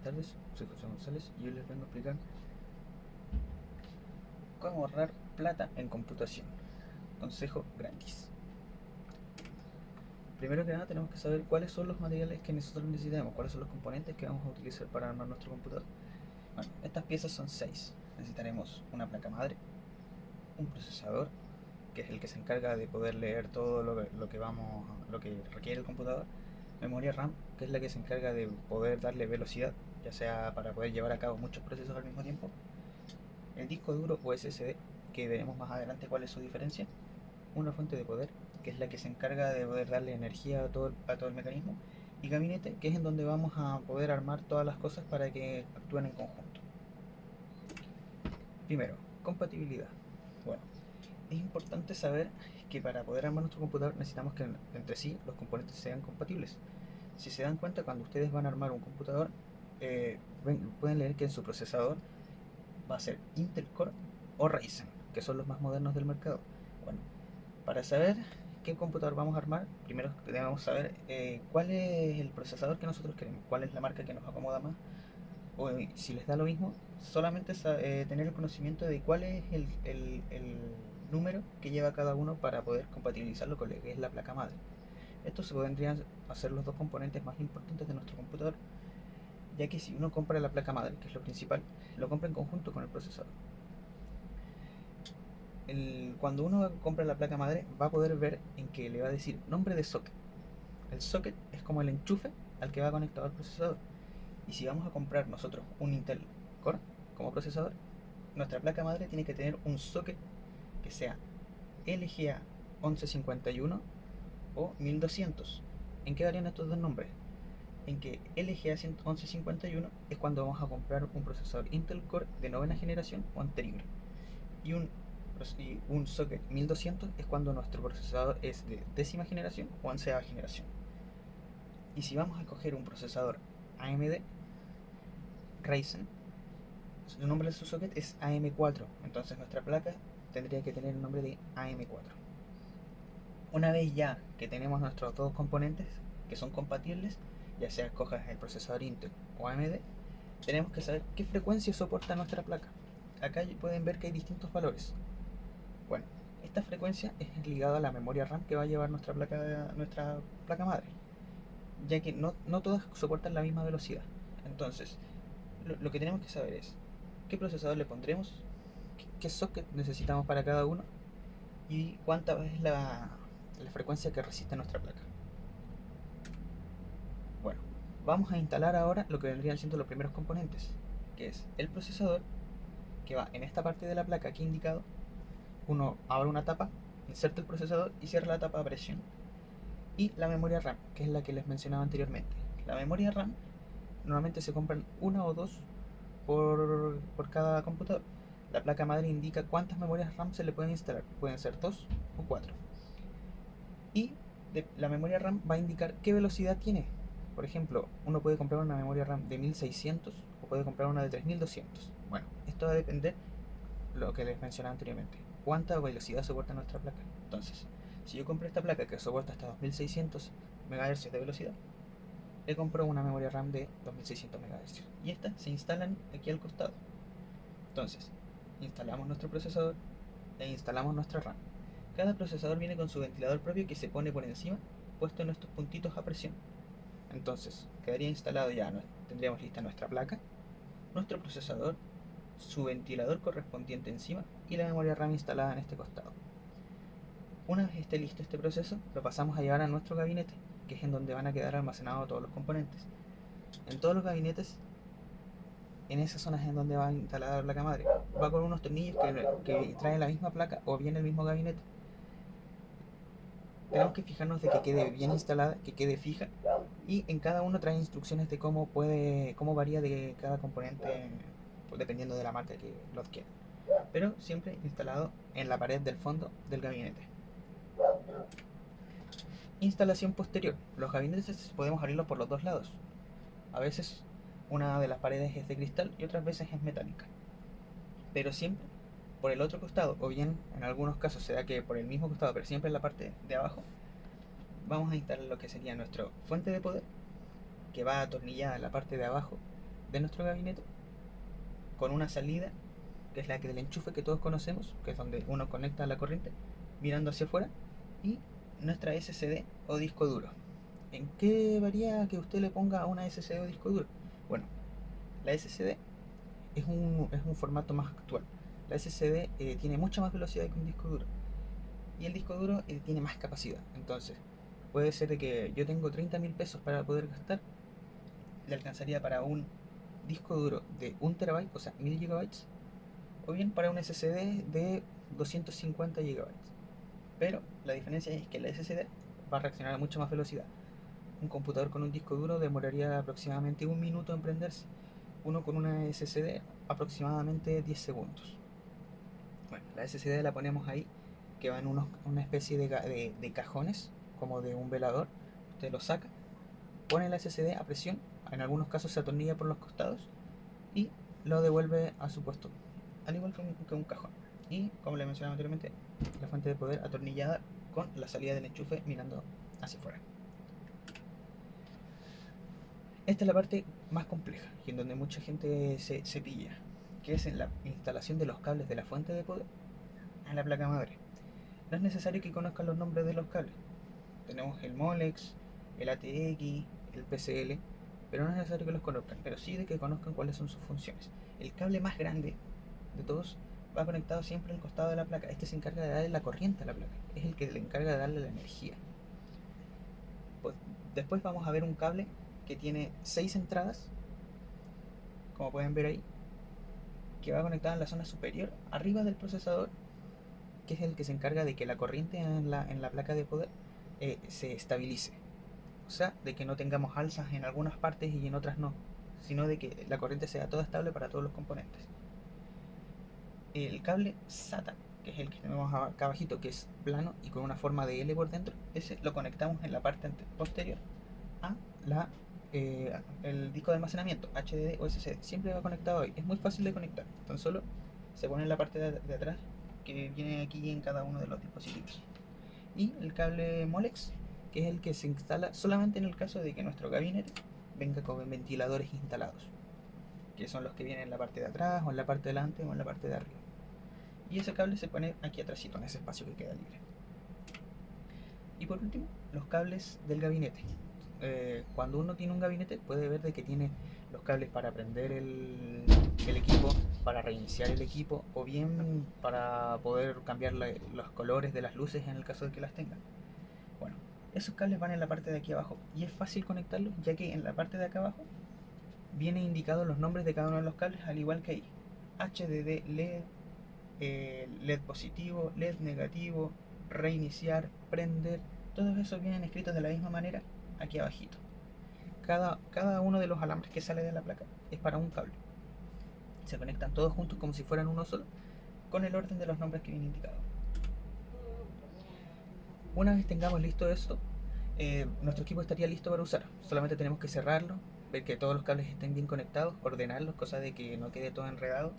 tardes, soy José González y hoy les vengo a explicar cómo ahorrar plata en computación. Consejo gratis. Primero que nada tenemos que saber cuáles son los materiales que nosotros necesitamos, cuáles son los componentes que vamos a utilizar para armar nuestro computador. Bueno, estas piezas son 6. Necesitaremos una placa madre, un procesador, que es el que se encarga de poder leer todo lo que requiere el computador, memoria RAM, que es la que se encarga de poder darle velocidad, ya sea para poder llevar a cabo muchos procesos al mismo tiempo, el disco duro o SSD, que veremos más adelante cuál es su diferencia, una fuente de poder, que es la que se encarga de poder darle energía a todo el mecanismo, y gabinete, que es en donde vamos a poder armar todas las cosas para que actúen en conjunto. Primero, compatibilidad. Bueno, es importante saber que para poder armar nuestro computador necesitamos que entre sí los componentes sean compatibles. Si se dan cuenta, cuando ustedes van a armar un computador, pueden leer que en su procesador va a ser Intel Core o Ryzen, que son los más modernos del mercado. Bueno, para saber qué computador vamos a armar, primero debemos saber cuál es el procesador que nosotros queremos, cuál es la marca que nos acomoda más, o si les da lo mismo, solamente tener el conocimiento de cuál es el número que lleva cada uno para poder compatibilizarlo con lo que es la placa madre. Estos se podrían hacer los dos componentes más importantes de nuestro computador, ya que si uno compra la placa madre, que es lo principal, lo compra en conjunto con el procesador. Cuando uno compra la placa madre, va a poder ver en que le va a decir nombre de socket. El socket es como el enchufe al que va conectado al procesador. Y si vamos a comprar nosotros un Intel Core como procesador, nuestra placa madre tiene que tener un socket que sea LGA 1151 o 1200. ¿En qué varían estos dos nombres? En que LGA 1151 es cuando vamos a comprar un procesador Intel Core de novena generación o anterior. Y un socket 1200 es cuando nuestro procesador es de décima generación o onceava generación. Y si vamos a coger un procesador AMD Ryzen, el nombre de su socket es AM4, entonces nuestra placa tendría que tener el nombre de AM4. Una vez ya que tenemos nuestros dos componentes que son compatibles, ya sea escojas el procesador Intel o AMD, tenemos que saber qué frecuencia soporta nuestra placa. Acá pueden ver que hay distintos valores. Bueno, esta frecuencia es ligada a la memoria RAM que va a llevar nuestra placa madre, ya que no todas soportan la misma velocidad. Entonces, lo que tenemos que saber es qué procesador le pondremos, qué socket necesitamos para cada uno y cuánta es la frecuencia que resiste nuestra placa. Bueno, vamos a instalar ahora lo que vendrían siendo los primeros componentes, que es el procesador, que va en esta parte de la placa aquí indicado. Uno abre una tapa, inserta el procesador y cierra la tapa a presión. Y la memoria RAM, que es la que les mencionaba anteriormente. La memoria RAM normalmente se compran una o dos por cada computador. La placa madre indica cuántas memorias RAM se le pueden instalar. Pueden ser 2 o 4. Y la memoria RAM va a indicar qué velocidad tiene. Por ejemplo, uno puede comprar una memoria RAM de 1600 o puede comprar una de 3200. Bueno, esto va a depender lo que les mencionaba anteriormente. ¿Cuánta velocidad soporta nuestra placa? Entonces, si yo compro esta placa que soporta hasta 2600 MHz de velocidad, le compro una memoria RAM de 2600 MHz. Y estas se instalan aquí al costado. Entonces, instalamos nuestro procesador e instalamos nuestra RAM. Cada procesador viene con su ventilador propio que se pone por encima, puesto en estos puntitos a presión. Entonces, quedaría instalado ya, tendríamos lista nuestra placa, nuestro procesador, su ventilador correspondiente encima y la memoria RAM instalada en este costado. Una vez esté listo este proceso, lo pasamos a llevar a nuestro gabinete, que es en donde van a quedar almacenados todos los componentes. En todos los gabinetes, en esas zonas en donde va instalada la placa madre, va con unos tornillos que traen la misma placa o bien el mismo gabinete. Tenemos que fijarnos de que quede bien instalada, que quede fija, y en cada uno trae instrucciones de cómo varía de cada componente, pues, dependiendo de la marca que lo adquiera, pero siempre instalado en la pared del fondo del gabinete. Instalación posterior. Los gabinetes podemos abrirlos por los dos lados. A veces una de las paredes es de cristal y otras veces es metálica, pero siempre por el otro costado, o bien en algunos casos se da que por el mismo costado, pero siempre en la parte de abajo, vamos a instalar lo que sería nuestra fuente de poder, que va atornillada en la parte de abajo de nuestro gabinete con una salida que es la que del enchufe que todos conocemos, que es donde uno conecta la corriente mirando hacia afuera, y nuestra SSD o disco duro. ¿En qué varía que usted le ponga a una SSD o disco duro? Bueno, la SSD es un formato más actual. La SSD tiene mucha más velocidad que un disco duro. Y el disco duro tiene más capacidad. Entonces, puede ser de que yo tengo 30.000 pesos para poder gastar, le alcanzaría para un disco duro de 1 terabyte, o sea, 1000 gigabytes, o bien para un SSD de 250 gigabytes. Pero la diferencia es que la SSD va a reaccionar a mucha más velocidad. Un computador con un disco duro demoraría aproximadamente 1 minuto en prenderse. Uno con una SSD aproximadamente 10 segundos. Bueno, la SSD la ponemos ahí, que va en una especie de cajones, como de un velador. Usted lo saca, pone la SSD a presión, en algunos casos se atornilla por los costados y lo devuelve a su puesto, al igual que un cajón. Y como le mencionaba anteriormente, la fuente de poder atornillada con la salida del enchufe mirando hacia afuera. Esta es la parte más compleja y en donde mucha gente se pilla, que es en la instalación de los cables de la fuente de poder a la placa madre. No es necesario que conozcan los nombres de los cables. Tenemos el Molex, el ATX, el PCL, pero no es necesario que los conozcan, pero sí de que conozcan cuáles son sus funciones. El cable más grande de todos va conectado siempre al costado de la placa. Este se encarga de darle la corriente a la placa, es el que le encarga de darle la energía. Pues, después vamos a ver un cable que tiene 6 entradas, como pueden ver ahí, que va conectado en la zona superior, arriba del procesador, que es el que se encarga de que la corriente en la placa de poder se estabilice. O sea, de que no tengamos alzas en algunas partes y en otras no, sino de que la corriente sea toda estable para todos los componentes. El cable SATA, que es el que tenemos acá abajito, que es plano y con una forma de L por dentro, ese lo conectamos en la parte posterior a el disco de almacenamiento, HDD o SSD. Siempre va conectado ahí. Es muy fácil de conectar. Tan solo se pone en la parte de atrás que viene aquí en cada uno de los dispositivos. Y el cable Molex, que es el que se instala solamente en el caso de que nuestro gabinete venga con ventiladores instalados, que son los que vienen en la parte de atrás o en la parte de delante o en la parte de arriba. Y ese cable se pone aquí atrásito, en ese espacio que queda libre. Y por último, los cables del gabinete. Cuando uno tiene un gabinete puede ver de que tiene los cables para prender el equipo, para reiniciar el equipo o bien para poder cambiar los colores de las luces en el caso de que las tenga. Bueno, esos cables van en la parte de aquí abajo y es fácil conectarlos, ya que en la parte de acá abajo vienen indicados los nombres de cada uno de los cables, al igual que ahí: HDD, LED, LED positivo, LED negativo, reiniciar, prender. Todos esos vienen escritos de la misma manera aquí abajito. Cada uno de los alambres que sale de la placa es para un cable. Se conectan todos juntos como si fueran uno solo, con el orden de los nombres que vienen indicados. Una vez tengamos listo esto, nuestro equipo estaría listo para usar. Solamente tenemos que cerrarlo, ver que todos los cables estén bien conectados, ordenarlos, cosa de que no quede todo enredado.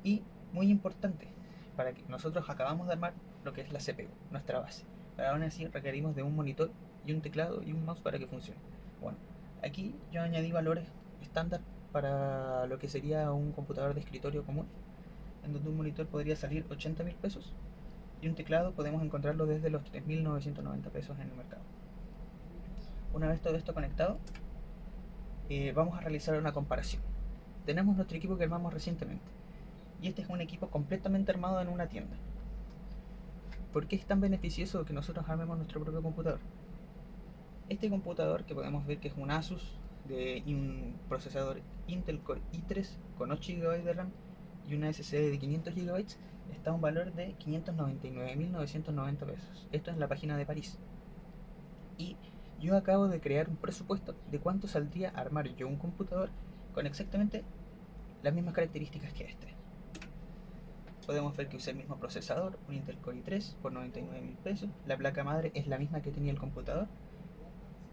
Y muy importante, para que nosotros acabamos de armar lo que es la CPU, nuestra base. Pero aún así requerimos de un monitor y un teclado y un mouse para que funcione. Bueno, aquí yo añadí valores estándar para lo que sería un computador de escritorio común, en donde un monitor podría salir 80.000 pesos y un teclado podemos encontrarlo desde los 3.990 pesos en el mercado. Una vez todo esto conectado, vamos a realizar una comparación. Tenemos nuestro equipo que armamos recientemente y este es un equipo completamente armado en una tienda. ¿Por qué es tan beneficioso que nosotros armemos nuestro propio computador? Este computador, que podemos ver que es un Asus de un procesador Intel Core i3 con 8 GB de RAM y una SSD de 500 GB, está a un valor de 599.990 pesos. Esto es en la página de París. Y yo acabo de crear un presupuesto de cuánto saldría armar yo un computador con exactamente las mismas características que este. Podemos ver que usa el mismo procesador, un Intel Core i3 por 99.000 pesos. La placa madre es la misma que tenía el computador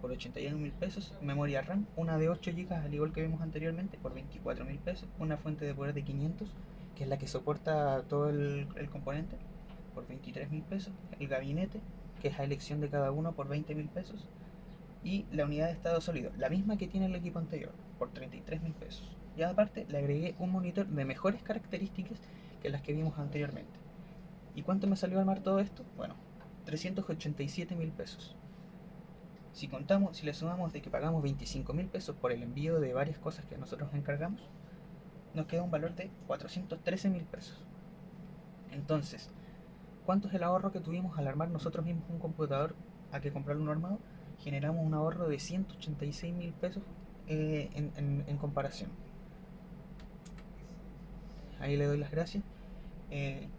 por 81.000 pesos. Memoria RAM, una de 8 GB al igual que vimos anteriormente, por 24.000 pesos. Una fuente de poder de 500, que es la que soporta todo el componente, por 23.000 pesos. El gabinete, que es a elección de cada uno, por 20.000 pesos. Y la unidad de estado sólido, la misma que tiene el equipo anterior, por 33.000 pesos. Y aparte le agregué un monitor de mejores características que las que vimos anteriormente. ¿Y cuánto me salió armar todo esto? Bueno, 387.000 pesos. Si le sumamos de que pagamos 25.000 pesos por el envío de varias cosas que nosotros encargamos, nos queda un valor de 413.000 pesos. Entonces, ¿cuánto es el ahorro que tuvimos al armar nosotros mismos un computador a que comprarlo uno armado? Generamos un ahorro de 186.000 pesos en comparación. Ahí le doy las gracias.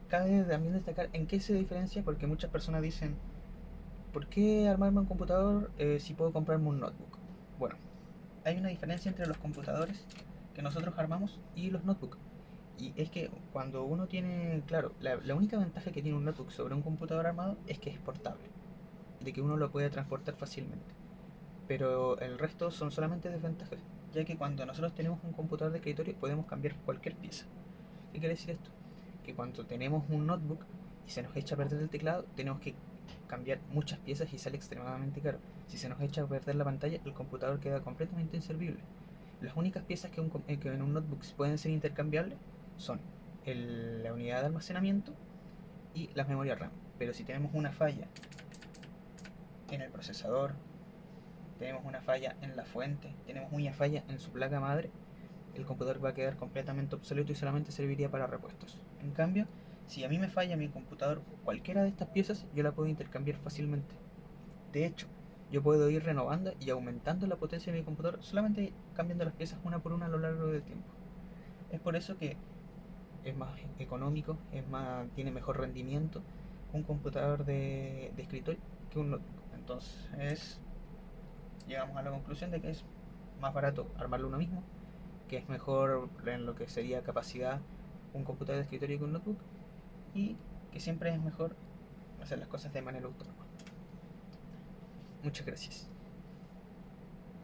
Cabe también destacar en qué se diferencia, porque muchas personas dicen, ¿por qué armarme un computador si puedo comprarme un notebook? Bueno, hay una diferencia entre los computadores que nosotros armamos y los notebooks. Y es que cuando uno tiene, claro, la única ventaja que tiene un notebook sobre un computador armado es que es portable, de que uno lo puede transportar fácilmente. Pero el resto son solamente desventajas, ya que cuando nosotros tenemos un computador de escritorio podemos cambiar cualquier pieza. ¿Qué quiere decir esto? Que cuando tenemos un notebook y se nos echa a perder el teclado, tenemos que cambiar muchas piezas y sale extremadamente caro. Si se nos echa a perder la pantalla, el computador queda completamente inservible. Las únicas piezas que en un notebook pueden ser intercambiables son la unidad de almacenamiento y las memorias RAM. Pero si tenemos una falla en el procesador, tenemos una falla en la fuente, tenemos una falla en su placa madre, el computador va a quedar completamente obsoleto y solamente serviría para repuestos. En cambio, si a mí me falla mi computador, cualquiera de estas piezas, yo la puedo intercambiar fácilmente. De hecho, yo puedo ir renovando y aumentando la potencia de mi computador solamente cambiando las piezas una por una a lo largo del tiempo. Es por eso que es más económico, tiene mejor rendimiento un computador de escritorio que un notebook. Entonces, llegamos a la conclusión de que es más barato armarlo uno mismo, que es mejor en lo que sería capacidad un computador de escritorio que un notebook, y que siempre es mejor hacer las cosas de manera autónoma. Muchas gracias.